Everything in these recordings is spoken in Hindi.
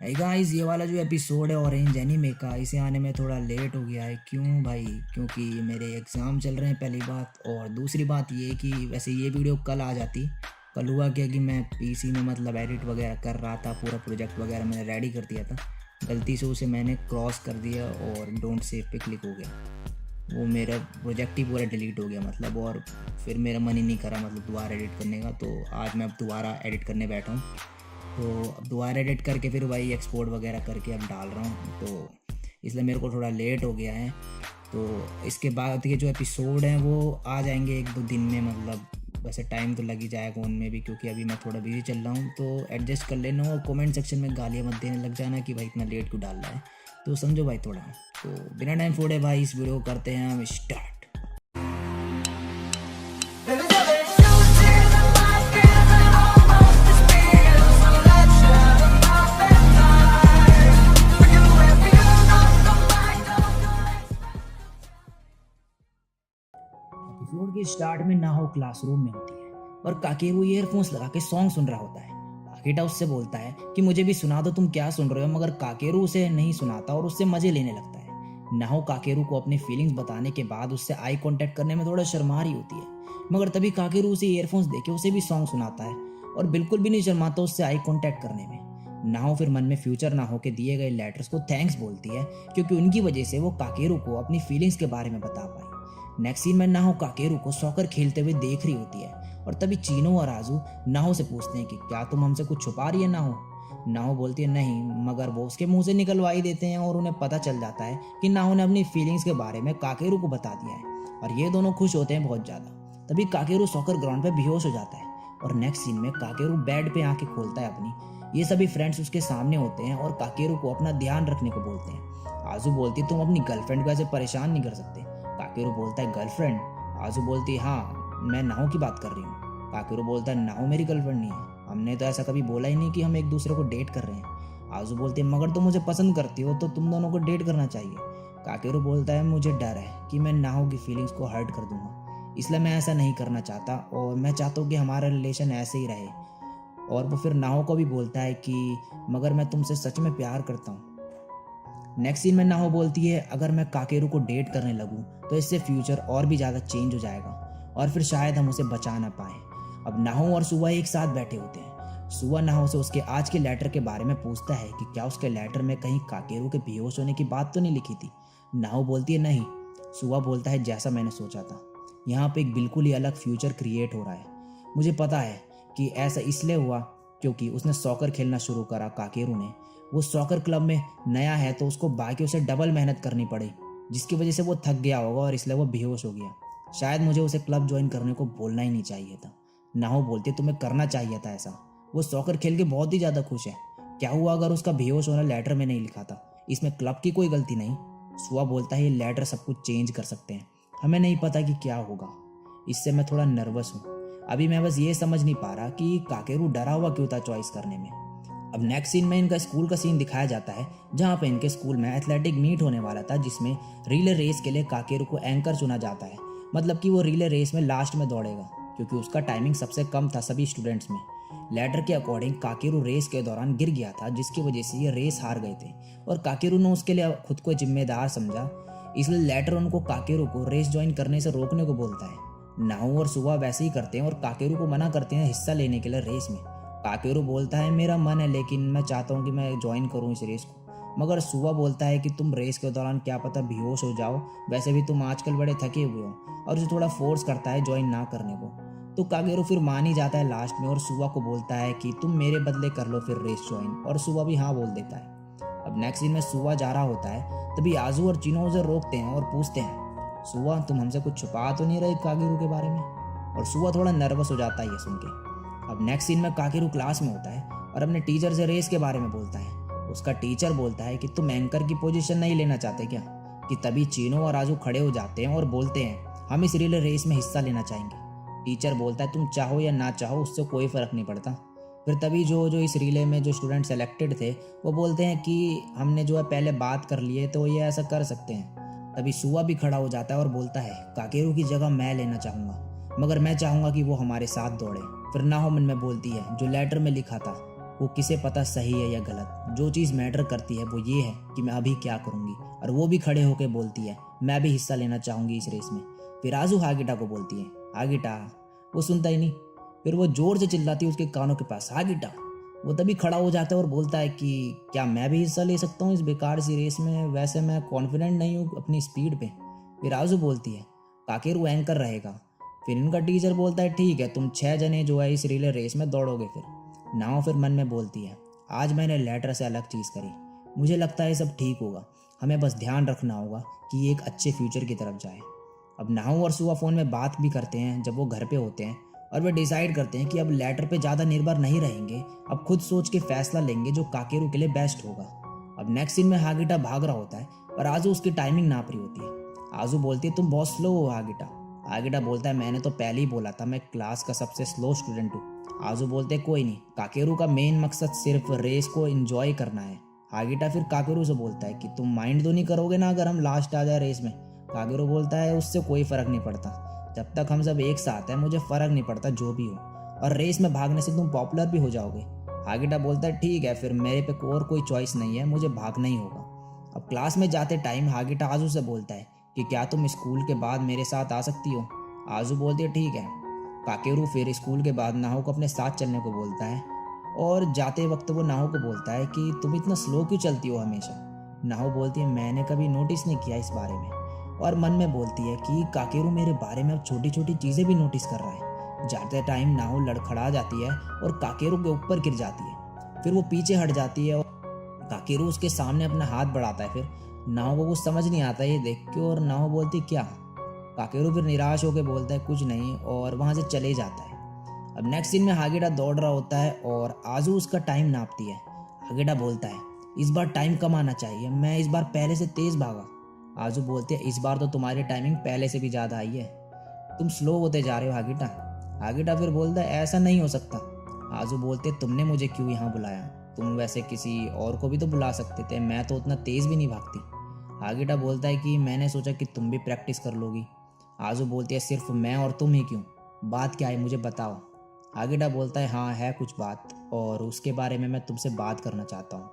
hey गाइस, ये वाला जो एपिसोड है ऑरेंज एनीमे का, इसे आने में थोड़ा लेट हो गया है। क्यों भाई? क्योंकि मेरे एग्ज़ाम चल रहे हैं, पहली बात। और दूसरी बात ये कि वैसे ये वीडियो कल आ जाती। कल हुआ क्या कि मैं पीसी में मतलब एडिट वगैरह कर रहा था, पूरा प्रोजेक्ट वगैरह मैंने रेडी कर दिया था। गलती से उसे मैंने क्रॉस कर दिया और डोंट सेव पे क्लिक हो गया। वो मेरा प्रोजेक्ट ही पूरा डिलीट हो गया मतलब। और फिर मेरा मन ही नहीं करा मतलब दोबारा एडिट करने का। तो आज मैं अब दोबारा एडिट करने बैठा हूँ। तो अब दोबारा एडिट करके फिर वही एक्सपोर्ट वगैरह करके अब डाल रहा हूँ। तो इसलिए मेरे को थोड़ा लेट हो गया है। तो इसके बाद के जो एपिसोड हैं वो आ जाएंगे 1-2 दिन में मतलब। वैसे टाइम तो लग ही जाएगा उनमें भी, क्योंकि अभी मैं थोड़ा बिजी चल रहा हूँ। तो एडजस्ट कर लेना और कमेंट सेक्शन में गालियाँ मत देने लग जाना कि भाई इतना लेट क्यों डाल रहा है। तो समझो भाई थोड़ा। तो बिना टाइम फोड़े भाई इस वीडियो को करते हैं हम स्टार्ट। एपिसोड के स्टार्ट में नाहो क्लासरूम में होती है और काकेरू ईयरफोन्स लगा के सॉन्ग सुन रहा होता है। आकेटा उससे बोलता है कि मुझे भी सुना दो, तुम क्या सुन रहे हो। मगर काकेरू उसे नहीं सुनाता और उससे मजे लेने लगता है। नाहो काकेरू को अपनी फीलिंग्स बताने के बाद उससे आई कांटेक्ट करने में थोड़ा शर्मा रही होती है। मगर तभी काकेरू उसे ईयरफोन्स देके उसे भी सॉन्ग सुनाता है और बिल्कुल भी नहीं शर्माता उससे आई कांटेक्ट करने में। नाहो फिर मन में फ्यूचर नाहो के दिए गए लेटर्स को थैंक्स बोलती है, क्योंकि उनकी वजह से वो काकेरू को अपनी फीलिंग्स के बारे में बता पाई। नेक्स्ट सीन में नाहो काकेरू को सॉकर खेलते हुए देख रही होती है और तभी चीनो और आजू नाहो से पूछते हैं कि क्या तुम हमसे कुछ छुपा रही है नाहो। नाहो बोलती है नहीं, मगर वो उसके मुंह से निकलवा ही देते हैं और उन्हें पता चल जाता है कि नाहो ने अपनी फीलिंग्स के बारे में काकेरू को बता दिया है। और ये दोनों खुश होते हैं बहुत ज़्यादा। तभी काकेरू सॉकर ग्राउंड पे बेहोश हो जाता है और नेक्स्ट सीन में काकेरू बेड पे आके खोलता है अपनी। ये सभी फ्रेंड्स उसके सामने होते हैं और काकेरू को अपना ध्यान रखने को बोलते हैं। आजू बोलती है तुम अपनी गर्लफ्रेंड को ऐसे परेशान नहीं कर सकते। काकेरू बोलता है गर्लफ्रेंड? आजू बोलती है हाँ, मैं नाहो की बात कर रही हूँ। काकेरू बोलता है नाहो मेरी गर्लफ्रेंड नहीं है, हमने तो ऐसा कभी बोला ही नहीं कि हम एक दूसरे को डेट कर रहे हैं। आजू बोलती है मगर तुम मुझे पसंद करती हो तो तुम दोनों को डेट करना चाहिए। काकेरू बोलता है मुझे डर है कि मैं नाहो की फीलिंग्स को हर्ट कर दूंगा, इसलिए मैं ऐसा नहीं करना चाहता और मैं चाहता हूँ कि हमारा रिलेशन ऐसे ही रहे। और वो फिर नाहो को भी बोलता है कि मगर मैं तुमसे सच में प्यार करता हूँ। नेक्स्ट सीन में नाहो बोलती है अगर मैं काकेरू को डेट करने लगूं तो इससे फ्यूचर और भी ज़्यादा चेंज हो जाएगा और फिर शायद हम उसे बचा ना पाए। अब नाहो और सुवा एक साथ बैठे होते हैं। सुवा नाहो से उसके आज के लेटर के बारे में पूछता है कि क्या उसके लेटर में कहीं काकेरू के बेहोश होने की बात तो नहीं लिखी थी। नाहो बोलती है नहीं। सुवा बोलता है जैसा मैंने सोचा था, यहाँ पे एक बिल्कुल ही अलग फ्यूचर क्रिएट हो रहा है। मुझे पता है कि ऐसा इसलिए हुआ क्योंकि उसने सॉकर खेलना शुरू करा काकेरू ने। वो सॉकर क्लब में नया है तो उसको बाकियों से डबल मेहनत करनी पड़ी, जिसकी वजह से वो थक गया होगा और इसलिए वो बेहोश हो गया। शायद मुझे उसे क्लब ज्वाइन करने को बोलना ही नहीं चाहिए था। नाहो बोलती तुम्हें करना चाहिए था ऐसा। वो सॉकर खेल के बहुत ही ज़्यादा खुश है। क्या हुआ अगर उसका बेहोश होना लेटर में नहीं लिखा था? इसमें क्लब की कोई गलती नहीं। सुआ बोलता है ये लेटर सब कुछ चेंज कर सकते हैं, हमें नहीं पता कि क्या होगा। इससे मैं थोड़ा नर्वस हूँ। अभी मैं बस ये समझ नहीं पा रहा कि काकेरू डरा हुआ क्यों था चॉइस करने में। अब नेक्स्ट सीन में इनका स्कूल का सीन दिखाया जाता है, जहाँ पे इनके स्कूल में एथलेटिक मीट होने वाला था, जिसमें रिले रेस के लिए काकेरू को एंकर चुना जाता है। मतलब कि वो रिले रेस में लास्ट में दौड़ेगा, क्योंकि उसका टाइमिंग सबसे कम था सभी स्टूडेंट्स में। लेटर के अकॉर्डिंग काकेरू रेस के दौरान गिर गया था, जिसकी वजह से ये रेस हार गए थे और काकेरू ने उसके लिए खुद को जिम्मेदार समझा। इसलिए लेटर उनको काकेरू को रेस ज्वाइन करने से रोकने को बोलता है। नाहू और सुबह वैसे ही करते हैं और काकेरू को मना करते हैं हिस्सा लेने के लिए रेस में। काकेरू बोलता है मेरा मन है लेकिन मैं चाहता हूँ कि मैं ज्वाइन करूँ इस रेस को। मगर सुबह बोलता है कि तुम रेस के दौरान क्या पता बेहोश हो जाओ, वैसे भी तुम आजकल बड़े थके हुए हो, और उसे थोड़ा फोर्स करता है ज्वाइन ना करने को। तो काकेरू फिर मान ही जाता है लास्ट में और सुबह को बोलता है कि तुम मेरे बदले कर लो फिर रेस ज्वाइन, और सुबह भी हाँ बोल देता है। अब नेक्स्ट सीन में सुबह जा रहा होता है, तभी आजू और चिनो उसे रोकते हैं और पूछते हैं सुबह तुम हमसे कुछ छुपा तो नहीं रहे काकेरू के बारे में? और सुबह थोड़ा नर्वस हो जाता है ये सुन के। अब नेक्स्ट सीन में काकेरू क्लास में होता है और अपने टीचर से रेस के बारे में बोलता है। उसका टीचर बोलता है कि तुम एंकर की पोजीशन नहीं लेना चाहते क्या? कि तभी चीनो और राजू खड़े हो जाते हैं और बोलते हैं हम इस रिले रेस में हिस्सा लेना चाहेंगे। टीचर बोलता है तुम चाहो या ना चाहो उससे कोई फर्क नहीं पड़ता। फिर तभी जो जो इस रिले में जो स्टूडेंट सेलेक्टेड थे वो बोलते हैं कि हमने जो है पहले बात कर ली है तो ये ऐसा कर सकते हैं। तभी सुआ भी खड़ा हो जाता है और बोलता है काकेरू की जगह मैं लेना चाहूँगा, मगर मैं चाहूँगा कि वो हमारे साथ दौड़े। फिर नाहो मन में बोलती है जो लेटर में लिखा था वो किसे पता सही है या गलत। जो चीज़ मैटर करती है वो ये है कि मैं अभी क्या करूँगी। और वो भी खड़े होकर बोलती है मैं भी हिस्सा लेना चाहूँगी इस रेस में। फिर आजू हागिटा को बोलती है हागिटा। वो सुनता ही नहीं। फिर वो जोर से चिल्लाती है उसके कानों के पास हागिटा। वो तभी खड़ा हो जाता है और बोलता है कि क्या मैं भी हिस्सा ले सकता हूँ इस बेकार सी रेस में, वैसे मैं कॉन्फिडेंट नहीं हूँ अपनी स्पीड पे। फिर आजू बोलती है काकेरू एंकर रहेगा। फिर इनका टीचर बोलता है ठीक है, तुम 6 जने जो है इस रिले रेस में दौड़ोगे। फिर नाव फिर मन में बोलती है आज मैंने लेटर से अलग चीज़ करी, मुझे लगता है सब ठीक होगा, हमें बस ध्यान रखना होगा कि ये एक अच्छे फ्यूचर की तरफ जाए। अब नाहू और सुआ फ़ोन में बात भी करते हैं जब वो घर पे होते हैं, और वे डिसाइड करते हैं कि अब लेटर पे ज़्यादा निर्भर नहीं रहेंगे, अब खुद सोच के फैसला लेंगे जो काकेरू के लिए बेस्ट होगा। अब नेक्स्ट सीन में हागिटा भाग रहा होता है और आजू उसकी टाइमिंग नाप रही होती है। आजू बोलती है तुम बहुत स्लो हो हागिटा। हागिटा बोलता है मैंने तो पहले ही बोला था मैं क्लास का सबसे स्लो स्टूडेंट हूँ। आजू बोलते हैं कोई नहीं, काकेरू का मेन मकसद सिर्फ रेस को एंजॉय करना है। हागिटा फिर काकेरू से बोलता है कि तुम माइंड तो नहीं करोगे ना अगर हम लास्ट आ जाए रेस में। काकेरू बोलता है उससे कोई फर्क नहीं पड़ता, जब तक हम सब एक साथ हैं मुझे फर्क नहीं पड़ता जो भी हो, और रेस में भागने से तुम पॉपुलर भी हो जाओगे। हागिटा बोलता है ठीक है, फिर मेरे पे और कोई चॉइस नहीं है, मुझे भागना ही होगा। अब क्लास में जाते टाइम हागिटा आजू से बोलता है कि क्या तुम स्कूल के बाद मेरे साथ आ सकती हो। आजू बोलती है ठीक है। काकेरू फिर स्कूल के बाद नाहू को अपने साथ चलने को बोलता है, और जाते वक्त वो नाहू को बोलता है कि तुम इतना स्लो क्यों चलती हो हमेशा। नाहू बोलती है मैंने कभी नोटिस नहीं किया इस बारे में, और मन में बोलती है कि काकेरू मेरे बारे में अब छोटी छोटी चीज़ें भी नोटिस कर रहा है। जाते टाइम नाहू लड़खड़ा जाती है और काकेरू के ऊपर गिर जाती है। फिर वो पीछे हट जाती है और काकेरू उसके सामने अपना हाथ बढ़ाता है। फिर नाहू को कुछ समझ नहीं आता ये देख के, और नाहू बोलती क्या। काकेरू फिर निराश होकर बोलता है कुछ नहीं, और वहाँ से चले जाता है। अब नेक्स्ट सीन में हागिटा दौड़ रहा होता है और आजू उसका टाइम नापती है। हागिटा बोलता है इस बार टाइम कम आना चाहिए, मैं इस बार पहले से तेज भागा। आजू बोलते हैं इस बार तो तुम्हारी टाइमिंग पहले से भी ज़्यादा आई है, तुम स्लो होते जा रहे हो हागिटा। हागिटा फिर बोलता है ऐसा नहीं हो सकता। आजू बोलते तुमने मुझे क्यों यहाँ बुलाया, तुम वैसे किसी और को भी तो बुला सकते थे, मैं तो उतना तेज़ भी नहीं भागती। हागिटा बोलता है कि मैंने सोचा कि तुम भी प्रैक्टिस कर लोगी। आजू बोलती है सिर्फ मैं और तुम ही क्यों, बात क्या है मुझे बताओ। हागिटा बोलता है हाँ है कुछ बात, और उसके बारे में मैं तुमसे बात करना चाहता हूँ।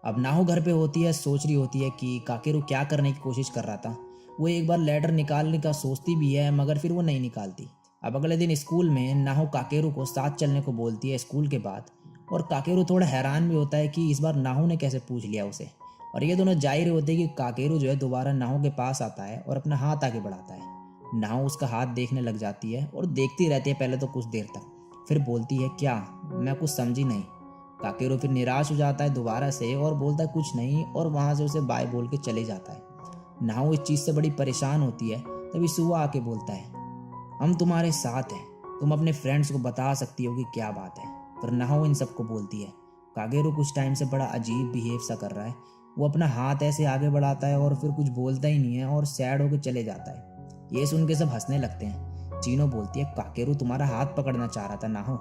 अब नाहू घर पे होती है, सोच रही होती है कि काकेरू क्या करने की कोशिश कर रहा था। वो एक बार लेटर निकालने का सोचती भी है मगर फिर वो नहीं निकालती। अब अगले दिन स्कूल में नाहू काकेरू को साथ चलने को बोलती है स्कूल के बाद, और काकेरू थोड़ा हैरान भी होता है कि इस बार नाहू ने कैसे पूछ लिया उसे। और ये दोनों जा ही रहे होते हैं कि काकेरू जो है दोबारा नाहू के पास आता है और अपना हाथ आगे बढ़ाता है। नाहू उसका हाथ देखने लग जाती है और देखती रहती है पहले तो कुछ देर तक, फिर बोलती है क्या, मैं कुछ समझी नहीं। काकेरू फिर निराश हो जाता है दोबारा से और बोलता है कुछ नहीं, और वहां से उसे बाय बोल के चले जाता है। नाहू इस चीज़ से बड़ी परेशान होती है। तभी सुआ आके बोलता है हम तुम्हारे साथ हैं, तुम अपने फ्रेंड्स को बता सकती हो कि क्या बात है। पर नाहू इन सबको बोलती है। काकेरू कुछ टाइम से बड़ा अजीब बिहेव सा कर रहा है, वो अपना हाथ ऐसे आगे बढ़ाता है और फिर कुछ बोलता ही नहीं है और सैड होकर चले जाता है। ये सुन के सब हंसने लगते हैं। चीनो बोलती है काकेरू तुम्हारा हाथ पकड़ना चाह रहा था नाहू।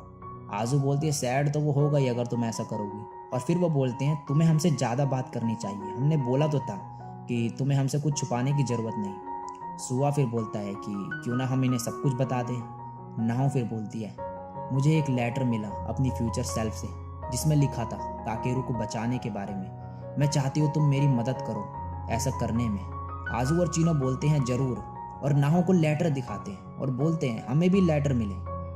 आजू बोलती है सैड तो वो होगा ही अगर तुम ऐसा करोगी। और फिर वो बोलते हैं तुम्हें हमसे ज़्यादा बात करनी चाहिए, हमने बोला तो था कि तुम्हें हमसे कुछ छुपाने की ज़रूरत नहीं। सुआ फिर बोलता है कि क्यों ना हम इन्हें सब कुछ बता दें। नाहू फिर बोलती है मुझे एक लेटर मिला अपनी फ्यूचर सेल्फ से जिसमें लिखा था काकेरू को बचाने के बारे में, मैं चाहती हूँ तुम मेरी मदद करो ऐसा करने में। आजू और चीनो बोलते हैं ज़रूर, और नाहू को लेटर दिखाते हैं और बोलते हैं हमें भी लेटर मिले।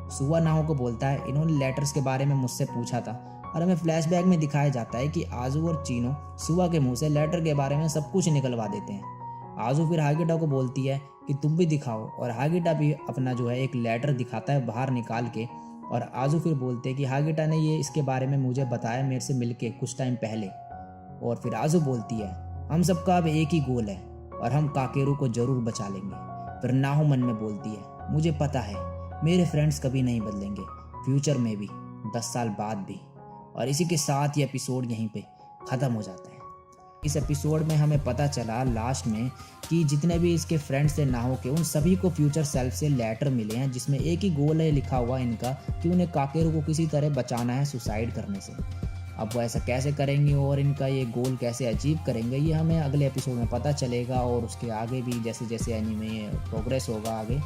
सुआ नाहू को बोलता है इन्होंने लेटर्स के बारे में मुझसे पूछा था, और हमें फ्लैशबैक में दिखाया जाता है कि आजू और चीनो सुआ के मुंह से लेटर के बारे में सब कुछ निकलवा देते हैं। आजू फिर हागिटा को बोलती है कि तुम भी दिखाओ, और हागिटा भी अपना जो है एक लेटर दिखाता है बाहर निकाल के। और आजू फिर बोलते हैं कि हागिटा ने ये इसके बारे में मुझे बताया मेरे से मिलके कुछ टाइम पहले। और फिर आजू बोलती है हम सबका अब एक ही गोल है और हम काकेरू को जरूर बचा लेंगे। फिर नाहू मन में बोलती है मुझे पता है मेरे फ्रेंड्स कभी नहीं बदलेंगे, फ्यूचर में भी, 10 साल बाद भी। और इसी के साथ ये एपिसोड यहीं पे ख़त्म हो जाता है। इस एपिसोड में हमें पता चला लास्ट में कि जितने भी इसके फ्रेंड्स थे नाहू के, उन सभी को फ्यूचर सेल्फ से लेटर मिले हैं जिसमें एक ही गोल है लिखा हुआ इनका कि उन्हें काकेरू को किसी तरह बचाना है सुसाइड करने से। अब वो ऐसा कैसे करेंगे और इनका ये गोल कैसे अचीव करेंगे ये हमें अगले एपिसोड में पता चलेगा, और उसके आगे भी जैसे जैसे एनीमे प्रोग्रेस होगा आगे।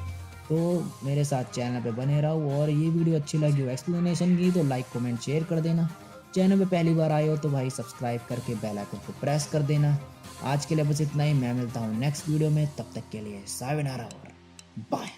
तो मेरे साथ चैनल पे बने रहो, और ये वीडियो अच्छी लगी हो एक्सप्लेनेशन की तो लाइक कमेंट शेयर कर देना। चैनल पे पहली बार आए हो तो भाई सब्सक्राइब करके बेल आइकन को प्रेस कर देना। आज के लिए बस इतना ही, मैं मिलता हूँ नेक्स्ट वीडियो में, तब तक के लिए सायोनारा और बाय।